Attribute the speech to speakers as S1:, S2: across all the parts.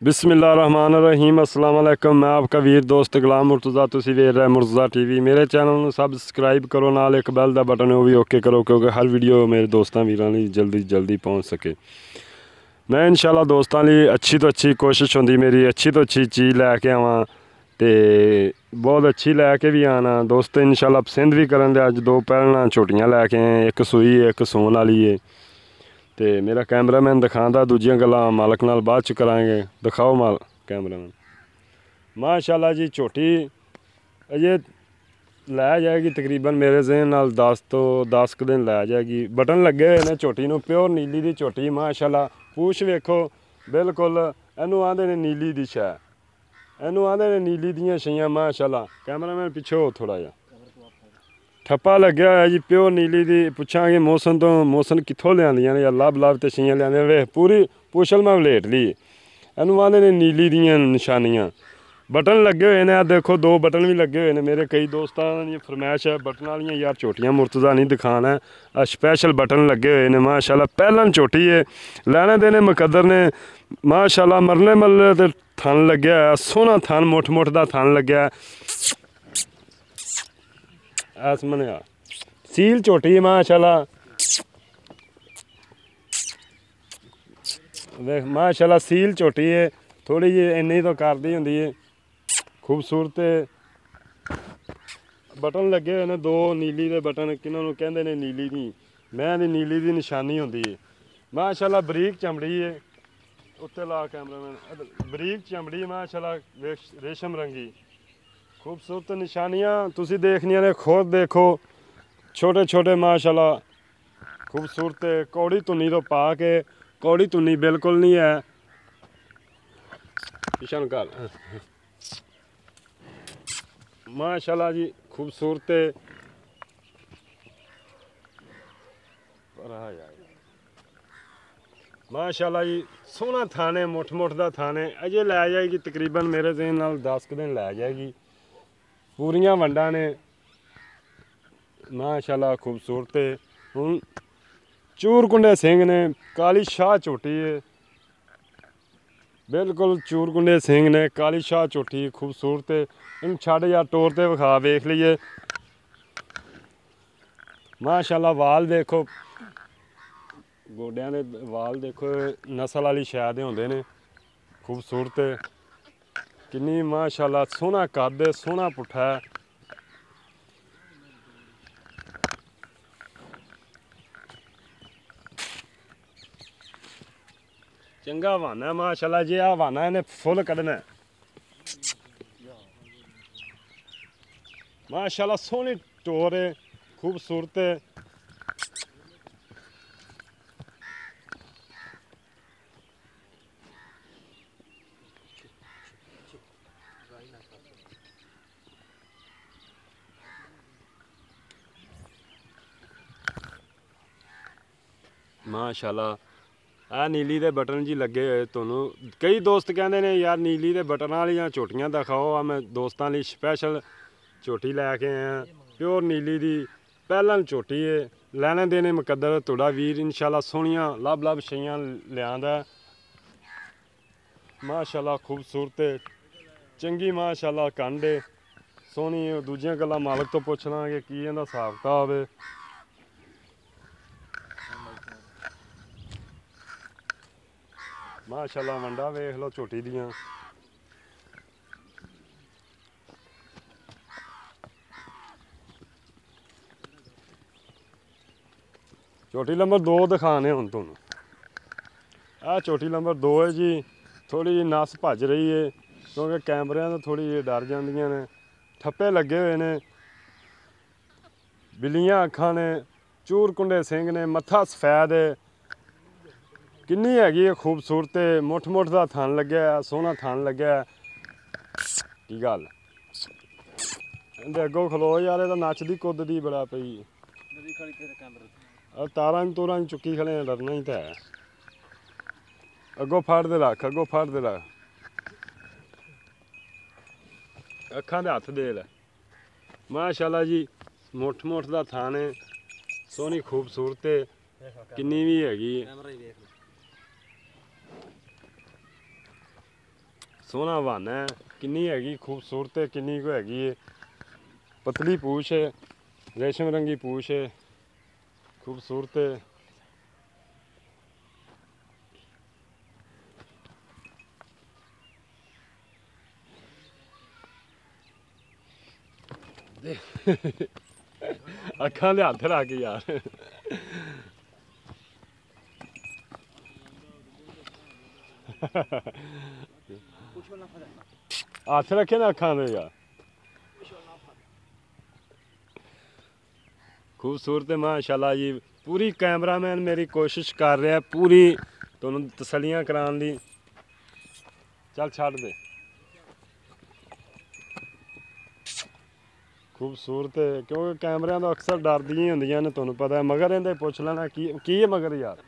S1: बिस्मिल्लाहिर्रहमानिर्रहीम अस्सलाम वालेकुम। मैं आपका वीर दोस्त गुलाम मुर्तज़ा, तुसी वेख रहे मुर्तज़ा टीवी। मेरे चैनल ਨੂੰ ਸਬਸਕ੍ਰਾਈਬ ਕਰੋ, ਨਾਲ ਇੱਕ ਬੈਲ ਦਾ ਬਟਨ ਉਹ ਵੀ ਓਕੇ ਕਰੋ ਕਿਉਂਕਿ ਹਰ ਵੀਡੀਓ ਮੇਰੇ ਦੋਸਤਾਂ ਵੀਰਾਂ ਲਈ ਜਲਦੀ ਪਹੁੰਚ ਸਕੇ। ਮੈਂ ਇਨਸ਼ਾਅੱਲਾ ਦੋਸਤਾਂ ਲਈ ਅੱਛੀ ਤੋਂ ਅੱਛੀ ਕੋਸ਼ਿਸ਼ ਹੁੰਦੀ ਮੇਰੀ, ਅੱਛੀ ਤੋਂ ਅੱਛੀ ਚੀਜ਼ ਲੈ ਕੇ ਆਵਾਂ ਤੇ ਬਹੁਤ ਅੱਛੀ ਲੈ ਕੇ ਵੀ ਆਣਾ। ਦੋਸਤ ਇਨਸ਼ਾਅੱਲਾ ਪਸੰਦ ਵੀ ਕਰਨ ਦੇ। ਅੱਜ ਦੋ ਪਹਿਲਾਂ ਝੋਟੀਆਂ ਲੈ ਕੇ ਆਏ, ਇੱਕ ਸੂਈ ਇੱਕ ਸੂਣ ਵਾਲੀ ਏ ਤੇ मेरा कैमरामैन दिखाता, दूजियां गल्लां मालक नाल बाद च करांगे। दिखाओ माल कैमरामैन। माशाअल्लाह जी झोटी अजे लै जाएगी तकरीबन मेरे जहन नाल 10 तो 10 दिन लै जाएगी। बटन लगे हुए ने झोटी नूं, प्योर नीली दी झोटी माशाअल्लाह। पूछ वेखो बिल्कुल इहनूं आंदे ने नीली दी शै, इहनूं आंदे ने नीली दियां छइयां माशाअल्लाह। कैमरामैन पिछो थोड़ा जिहा ठप्पा लग्या होया जी, प्योर नीली दी। पुछांगे मौसम तो मौसम कित्थों लिआंदियां ने, लब लब ते छियां लिआंदियां। वे पूरी पुछल मैं वलेट ली। इहनूं आंदे ने नीली दियां निशानियां। बटन लगे हुए ने, देखो दो बटन भी लगे हुए ने। मेरे कई दोस्तां दी फरमाइश है बटन वालियां यार झोटियां मुर्तज़ा नहीं दिखाना है, स्पैशल बटन लगे हुए ने माशाअल्लाह। पहलन झोटी है, लैने देने मुकद्दर ने माशाअल्लाह। मरले मरले ते थन लग्या है, सोहना थन मुठ दा थन लग्या। ऐस मनेआ सील झोटी माशाअल्लाह। देख माशाअल्लाह सील झोटी है, थोड़ी जी इन्नी तो करदी हुंदी है खूबसूरत। बटन लगे हुए ने दो नीली दे बटन, किन्हां नूं कहंदे ने नीली दी मैं दी नीली दी निशानी हुंदी है माशाअल्लाह। बरीक चमड़ी है, उत्ते ला कैमरामैन। बरीक चमड़ी माशाअल्लाह, रेशम रंगी खूबसूरत निशानियां तुसी देखनियां ने। खुद देखो छोटे छोटे माशाअल्लाह खूबसूरत। कौड़ी धुन्नी तो पा के, कौड़ी धुन्नी बिल्कुल नहीं है। किशन कर माशाअल्लाह जी खूबसूरत। माशाअल्लाह जी सोहना थाने मुठ दा थाने। अजे लै जाएगी तकरीबन मेरे जहन नाल 10 दिन लै जाएगी। पूरियां वंडा ने माशाअल्लाह खूबसूरत। हुण चूर कुंडे सिंह ने, काली शाह झोटी है बिल्कुल। चूर कुंडे सिंह ने, काली शाह झोटी खूबसूरत। इन छड़ या टोर ते विखा वेख लीए माशाअल्लाह। वाल देखो, गोड्यां दे वाल देखो, नस्ल वाली शै दे हुंदे ने खूबसूरत। किन्नी माशाअल्लाह सोहना कद, सोहना पुट्ठा है। चंगा हवाना है माशाअल्लाह जी। आ हवाना इन्हें फुल कड्ढना माशाअल्लाह। सोहनी टोर है, खूबसूरत। माशाअल्लाह आ नीली दे बटन जी लगे हुए। तुहानू कई दोस्त कहते हैं यार नीली दे बटन वालियां झोटियां दिखाओ। मैं दोस्तों लिए स्पैशल झोटी लैके आया, प्योर नीली दी पहलन झोटी है। लैने देने मुकद्दर तुहाडा वीर इंशाअल्लाह। सोहनियां लब छइयां लिआंदा माशाअल्लाह। खूबसूरत चंगी माशाअल्लाह कंड है, सोहनी। दूजियां गल्लां मालक तो पुछ लांगे की इहदा हिसाब किताब है। माशाअल्लाह वंडा वेख लो झोटी दियां। झोटी नंबर 2 दिखाने हुण तुहानू। आ झोटी नंबर 2 है जी। थोड़ी जी नस भज रही है क्योंकि कैमरिਆਂ तो थोड़ी जी डर जांदियां ने। ठप्पे लगे हुए ने, बिल्लियां अखां ने, चूर कुंडे सिंह ने, मत्था सफैद है। किन्नी हैगी है खूबसूरत। मुठ दा थन लग्या, सोहना थन लग्या। की गल इहदे अग्गों खलो यार, एह्दा नचदी कुद्ददी बड़ा पई। तारां तूरां चुक्की खड़े, डरना ही तो है। अग्गों फड़दे रख, अग्गों फड़दे रख, अखां दे हत्थ दे लै माशाअल्लाह जी। मुठ दा थान है, सोहनी खूबसूरत। किन्नी भी हैगी सोहना बहाना है। किन्नी हैगी खूबसूरत है, किन्नी को हैगी है। पतली पूछ है, रेशम रंगी पूछ है, खूबसूरत है। अखा दे हाथ रख यार। हाथ रखे ना अखा दे यार। खूबसूरत है माशाल्लाह जी। पूरी कैमरामैन मेरी कोशिश कर रहा है पूरी तुहानू तसलियां कराने दी। चल छड़ दे। खूबसूरत है क्योंकि कैमरिਆਂ ਤੋਂ अक्सर डरदियां ही ਹੁੰਦੀਆਂ ਨੇ ਤੁਹਾਨੂੰ पता है। मगर ਇਹਦੇ ਪੁੱਛ ਲੈਣਾ ਕੀ ਹੈ मगर यार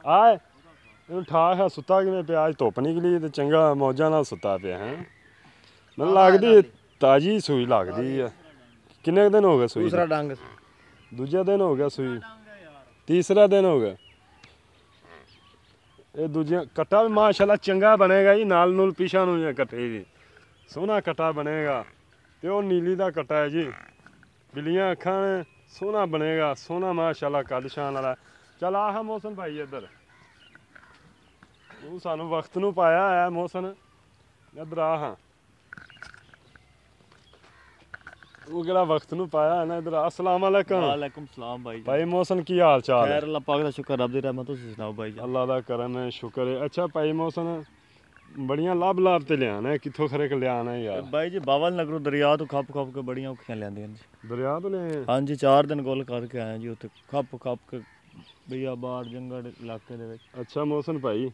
S1: ਆਏ ਇਹਨੂੰ ਠਾਕ ਹੈ ਸੁੱਤਾ ਕਿਵੇਂ ਪਿਆ। ਅੱਜ ਧੁੱਪ ਨਿਕਲੀ ਤੇ ਚੰਗਾ ਮੌਜਾਂ ਨਾਲ ਸੁੱਤਾ ਪਿਆ ਹੈ। ਮੈਨੂੰ ਲੱਗਦੀ ਤਾਜੀ ਸੂਈ ਲੱਗਦੀ ਆ। ਕਿੰਨੇ ਦਿਨ ਹੋ ਗਏ ਸੂਈ?
S2: दूसरा डंग
S1: दूजा दिन हो गया सूई, तीसरा दिन हो गया। ये दूजिया कट्टा भी माशाल्लाह चंगा बनेगा जी। नाल नूल पिछा नूं कट्टे जी सोहना कट्टा बनेगा। ते वो नीली दा कट्टा है जी, बिलियां अखां ने, सोहना बनेगा सोहना माशाल्लाह कद शान वाला। चल आ मोहसन भाई इधर तू सानू वक्त नूं पाया है। मोहसन इधर आ हाँ, वो केड़ा वक्त नूं पाया है ना। इधर अस्सलाम वालेकुम।
S2: वालेकुम सलाम भाई।
S1: भाई मोहसन की हाल चाल है?
S2: खैर अल्लाह पाक दा शुक्र, रब दी रहमत। तुसीं सुनाओ भाई जान?
S1: अल्लाह दा करम है, शुक्र है। अच्छा भाई मोहसन बड़ियां लाभ ते लियाना है, कित्थों खरे के लियाना है यार?
S2: भाई जी बावल नगरों दरिया तो खप के बड़ियां औखियां लियांदियां जी।
S1: दरिया तो ले आए?
S2: हाँ जी 4 दिन गोल करके आए जी उत्थे खप के भैया बाड़ जंगल इलाके दे विच।
S1: अच्छा मोहसन भाई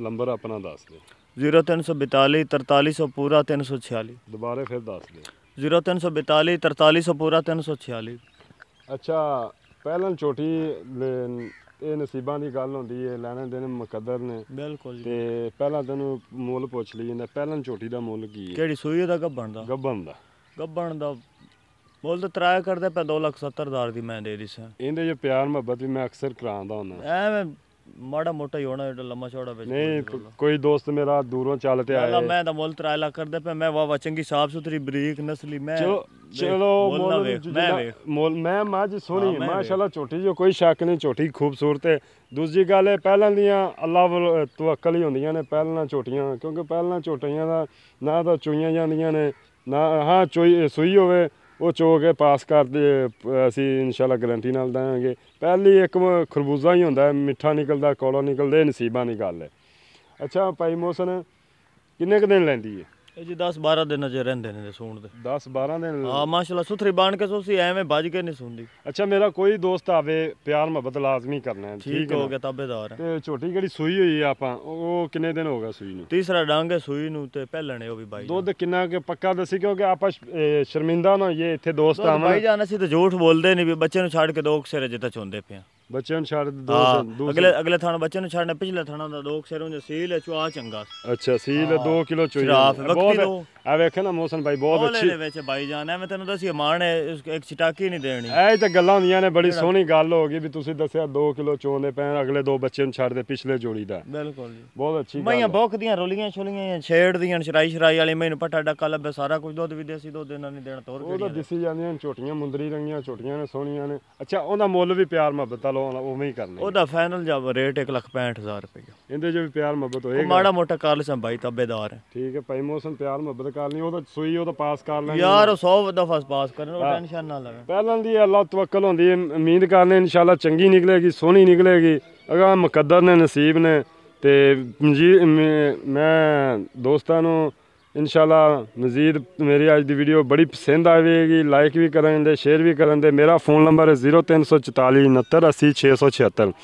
S1: नंबर अपना दस दे।
S2: 0342 4300 पूरा 346।
S1: दोबारा फिर दस दे।
S2: 0342 4300 पूरा 346।
S1: अच्छा पहलन छोटी ਇਹ ਨਸੀਬਾਂ ਦੀ ਗੱਲ ਹੁੰਦੀ ਹੈ, ਲੈਣੇ ਦੇਣੇ ਮੁਕੱਦਰ ਨੇ।
S2: ਬਿਲਕੁਲ ਜੀ।
S1: ਤੇ ਪਹਿਲਾਂ ਤੈਨੂੰ ਮੁੱਲ ਪੁੱਛ ਲਈ ਜਾਂਦਾ, ਪਹਿਲਾਂ ਝੋਟੀ ਦਾ ਮੁੱਲ ਕੀ ਹੈ?
S2: ਕਿਹੜੀ ਸੂਈ ਦਾ ਗੱਬਣ ਦਾ? ਗੱਬਣ ਦਾ ਮੁੱਲ ਤਾਂ ਤਰਾਇਆ ਕਰਦੇ ਪਏ 2,70,000 ਦੀ ਮੈਂ ਦੇ ਦਿੱਤਾ।
S1: ਇਹਦੇ ਜੋ ਪਿਆਰ ਮੁਹੱਬਤ ਵੀ ਮੈਂ ਅਕਸਰ ਕਰਾਉਂਦਾ ਹੁੰਦਾ।
S2: ਐਵੇਂ ਮਾੜਾ ਮੋਟਾ ਹੀ ਹੋਣਾ ਜਿਹੜਾ ਲੰਮਾ ਚੌੜਾ ਵਿੱਚ
S1: ਨਹੀਂ ਕੋਈ ਦੋਸਤ ਮੇਰਾ ਦੂਰੋਂ ਚੱਲ ਤੇ ਆਇਆ।
S2: ਮੈਂ ਤਾਂ ਮੁੱਲ 3 ਲੱਖ ਕਰਦੇ ਪਿਆ। ਮੈਂ ਵਾਵਾ ਚੰਗੀ ਸਾਫ ਸੁਥਰੀ ਬਰੀਕ ਨਸਲੀ ਮੈਂ
S1: ਚਲੋ ਮੁੱਲ ਮੈਂ ਮੱਝ ਸੋਹਣੀ ਮਾਸ਼ਾਅੱਲਾ ਝੋਟੀ ਜੋ ਕੋਈ ਸ਼ੱਕ ਨਹੀਂ, ਝੋਟੀ ਖੂਬਸੂਰਤ ਹੈ। ਦੂਜੀ ਗੱਲ ਹੈ ਪਹਿਲਾਂ ਦੀਆਂ ਅੱਲਾ ਵੱਲ ਤਵੱਕਲ ਹੀ ਹੁੰਦੀਆਂ ਨੇ ਪਹਿਲਾਂ ਝੋਟੀਆਂ, ਕਿਉਂਕਿ ਪਹਿਲਾਂ ਝੋਟੀਆਂ ਦਾ ਨਾ ਤਾਂ ਚੋਈਆਂ ਜਾਂਦੀਆਂ ਨੇ ਨਾ ਹਾਂ ਸੂਈ ਹੋਵੇ ਉਹ ਚੋ ਕੇ ਪਾਸ ਕਰਦੇ ਅਸੀਂ ਇਨਸ਼ਾਅੱਲਾ ਗਰੰਟੀ ਨਾਲ ਦੇਵਾਂਗੇ। ਪਹਿਲੀ ਇੱਕ ਖਰਬੂਜ਼ਾ ਹੀ ਹੁੰਦਾ ਮਿੱਠਾ ਨਿਕਲਦਾ ਕੌੜਾ ਨਿਕਲਦਾ, ਇਹ ਨਸੀਬਾਂ ਦੀ ਗੱਲ ਹੈ। ਅੱਛਾ ਭਾਈ ਮੋਹਸਨ ਕਿੰਨੇ ਕੁ ਦਿਨ ਲੈਂਦੀ ਹੈ? ਇਹ
S2: ਜੀ 10-12 ਦਿਨ ਅਜੇ ਰਹਿੰਦੇ ਨੇ ਸੂਣ ਦੇ।
S1: 10-12 ਦਿਨ?
S2: ਹਾਂ ਮਾਸ਼ਾਅੱਲਾ ਸੁਥਰੀ ਬਣ ਕੇ ਸੋਸੀ ਐਵੇਂ ਭੱਜ ਕੇ ਨਹੀਂ ਸੁਣਦੀ।
S1: ਅੱਛਾ ਮੇਰਾ ਕੋਈ ਦੋਸਤ ਆਵੇ ਪਿਆਰ ਮੁਹੱਬਤ ਲਾਜ਼ਮੀ ਕਰਨਾ ਹੈ।
S2: ਠੀਕ ਹੋ ਗਿਆ ਤਾਬੇਦਾਰ।
S1: ਤੇ ਛੋਟੀ ਜਿਹੜੀ ਸੂਈ ਹੋਈ ਆ ਆਪਾਂ ਉਹ ਕਿੰਨੇ ਦਿਨ ਹੋ ਗਿਆ ਸੂਈ ਨੂੰ?
S2: ਤੀਸਰਾ ਡੰਗ ਹੈ ਸੂਈ ਨੂੰ ਤੇ ਪਹਿਲਣੇ ਉਹ ਵੀ ਬਾਈ।
S1: ਦੁੱਧ ਕਿੰਨਾ ਕਿ ਪੱਕਾ ਦੱਸੀ ਕਿਉਂਕਿ ਆਪਾਂ ਸ਼ਰਮਿੰਦਾ ਨਾ ਇਹ ਇੱਥੇ ਦੋਸਤ ਆਵਣ।
S2: ਬਾਈ ਜਾਨ ਅਸੀਂ ਤਾਂ ਝੂਠ ਬੋਲਦੇ ਨਹੀਂ ਵੀ ਬੱਚੇ ਨੂੰ ਛੱਡ ਕੇ 2 ਸਿਰੇ ਜਿੱਤਾ ਚੁੰਦੇ ਪਿਆ।
S1: ਬੱਚੇ ਨੂੰ ਛੱਡ
S2: ਅਗਲੇ ਥਾਂ ਬੱਚੇ ਨੂੰ ਛੱਡਨੇ ਪਿਛਲੇ ਥਾਂ ਦਾ 2 ਸਿਰੋਂ ਜੋ ਸੀਲ ਹੈ ਚੁਆ ਚੰਗਾ।
S1: ਅੱਛਾ ਸੀਲ 2 ਕਿਲੋ ਚੋਈ ਬਹੁਤ ਆ ਵੇਖੇ ਨਾ ਮੋਹਸਨ ਭਾਈ ਬਹੁਤ ਅੱਛੀ
S2: ਦੇ ਵਿੱਚ ਬਾਈ ਜਾਨ ਐਵੇਂ ਤੈਨੂੰ ਦੱਸੀ ਮਾਣ ਹੈ ਇੱਕ ਚਟਾਕੀ ਨਹੀਂ ਦੇਣੀ।
S1: ਇਹ ਤਾਂ ਗੱਲਾਂ ਹੁੰਦੀਆਂ ਨੇ, ਬੜੀ ਸੋਹਣੀ ਗੱਲ ਹੋ ਗਈ ਵੀ ਤੁਸੀਂ ਦੱਸਿਆ 2 ਕਿਲੋ ਚੋਂਦੇ ਪੈਣ ਅਗਲੇ 2 ਬੱਚੇ ਨੂੰ ਛੱਡਦੇ ਪਿਛਲੇ ਜੋੜੀ ਦਾ।
S2: ਬਿਲਕੁਲ ਜੀ
S1: ਬਹੁਤ ਅੱਛੀ ਗੱਲ।
S2: ਮਈਆਂ ਬੋਕਦੀਆਂ ਰੋਲੀਆਂ ਛੋਲੀਆਂ ਛੇੜਦੀਆਂ ਸ਼ਰਾਈ ਵਾਲੀ ਮੈਨੂੰ ਪਟਾ ਡੱਕਾ ਲੱਭੇ ਸਾਰਾ ਕੁਝ ਦੁੱਧ ਵੀ ਦੇਸੀ ਦੁੱਧ ਇਹਨਾਂ ਨਹੀਂ ਦੇਣਾ ਤੋਰ ਕੇ।
S1: ਉਹ ਤਾਂ ਦਿਸੀ ਜਾਂਦੀਆਂ ਝੋਟੀਆਂ ਮੁੰਦਰੀ ਰੰਗੀਆਂ ਝੋਟੀਆਂ ਨੇ ਸੋਹਣੀਆਂ ਨੇ। ਅੱਛਾ ਉਹਦਾ ਮੁੱਲ ਵੀ ਪਿਆਰ ਮੁਹੱਬਤ ਵਾਲਾ ਉਵੇਂ ਹੀ ਕਰਨਾ?
S2: ਉਹਦਾ ਫਾਈਨਲ ਜਾ ਰੇਟ 1,65,000 ਰੁਪਏ।
S1: ਇਹਦੇ 'ਚ ਵੀ ਪਿਆਰ ਮੁਹੱਬਤ ਹੋਏਗਾ?
S2: ਮਾੜਾ ਮੋਟਾ ਕਰ ਲਿਆ ਬਾਈ ਤਾਬੇਦਾਰ।
S1: ਠੀਕ ਹੈ ਭਾਈ ਮੋਹਸਨ ਪਿਆਰ ਮੁਹੱਬਤ ਕਰ ਲਈ ਉਹਦਾ ਸੂਈ ਉਹਦਾ ਪਾਸ ਕਰ ਲੈਣੀ
S2: ਯਾਰ 100 ਦਫਾ ਪਾਸ ਕਰਨ ਉਹ ਟੈਨਸ਼ਨ ਨਾ ਲਵੇ।
S1: ਪਹਿਲਾਂ ਦੀ ਅੱਲਾਹ ਤਵੱਕਲ ਹੁੰਦੀ ਹੈ, ਉਮੀਦ ਕਰਨੇ ਇਨਸ਼ਾਅੱਲਾ ਚੰਗੀ ਨਿਕਲੇਗੀ ਸੋਹਣੀ ਨਿਕਲੇਗੀ। ਅਗਾ ਮੁਕੱਦਰ ਨੇ ਨਸੀਬ ਨੇ ਤੇ ਮੈਂ ਦੋਸਤਾਂ ਨੂੰ ਇਨਸ਼ਾਅੱਲਾ ਮਜ਼ੀਦ ਮੇਰੀ ਅੱਜ ਦੀ ਵੀਡੀਓ ਬੜੀ ਪਸੰਦ ਆਵੇਗੀ। ਲਾਈਕ ਵੀ ਕਰਨ ਦੇ ਸ਼ੇਅਰ ਵੀ ਕਰਨ ਦੇ। ਮੇਰਾ फ़ोन नंबर है 0344 69 80 676।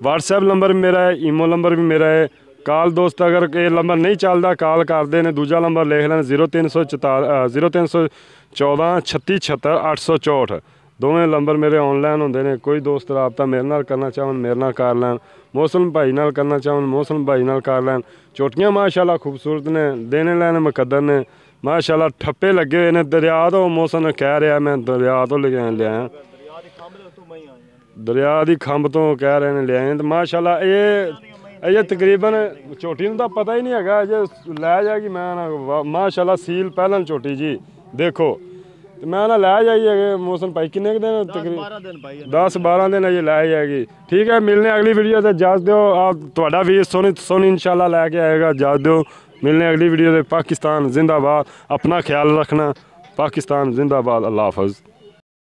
S1: WhatsApp नंबर मेरा है, ईमो नंबर भी मेरा है। काल दोस्त अगर ये नंबर नहीं चलता काल करते हैं। दूजा नंबर लिख लें 0314 36 76 864। दोवें नंबर मेरे ऑनलाइन होंगे ने। कोई दोस्त रबता मेरे नाल करना चाहन मेरे नाल कर लैन, मौसम भाई नाल करना चाहन मौसम भाई नाल कर लैन। झोटियां माशाल्लाह खूबसूरत ने, देने लैने मुकद्दर ने माशाल्लाह। ठप्पे लगे हुए ने दरिया तो मौसम कह रहा मैं दरिया तो लिया दरिया की खंभ तो कह रहे हैं लिया तो माशाल्लाह। ये ਅਜੇ ਤਕਰੀਬਨ ਝੋਟੀ ਨੂੰ ਤਾਂ ਪਤਾ ਹੀ ਨਹੀਂ ਹੈਗਾ, ਅਜੇ ਲੈ ਜਾਏਗੀ। ਮੈਂ ਨਾ ਮਾਸ਼ਾਅੱਲਾ ਸੀਲ ਪਹਿਲਾਂ ਝੋਟੀ ਜੀ ਦੇਖੋ, ਤੇ ਮੈਂ ਨਾ ਲੈ ਜਾਈਏ ਮੌਸਮ ਭਾਈ ਕਿੰਨੇ ਕੁ ਦਿਨ ਤਕਰੀਬਨ 10-12 ਦਿਨ ਅਜੇ ਲੈ ਜਾਏਗੀ। ਠੀਕ ਹੈ, ਮਿਲਨੇ ਅਗਲੀ ਵੀਡੀਓ ਤੇ ਇਜਾਜ਼ਤ ਦਿਓ। ਆਪ ਤੁਹਾਡਾ ਵੀਰ ਸੋਨੀ ਇਨਸ਼ਾਅੱਲਾ ਲੈ ਕੇ ਆਏਗਾ, ਇਜਾਜ਼ਤ ਦਿਓ। मिलने अगली वीडियो से। पाकिस्तान जिंदाबाद, अपना ख्याल रखना। पाकिस्तान जिंदाबाद, अल्लाह हाफ़िज़।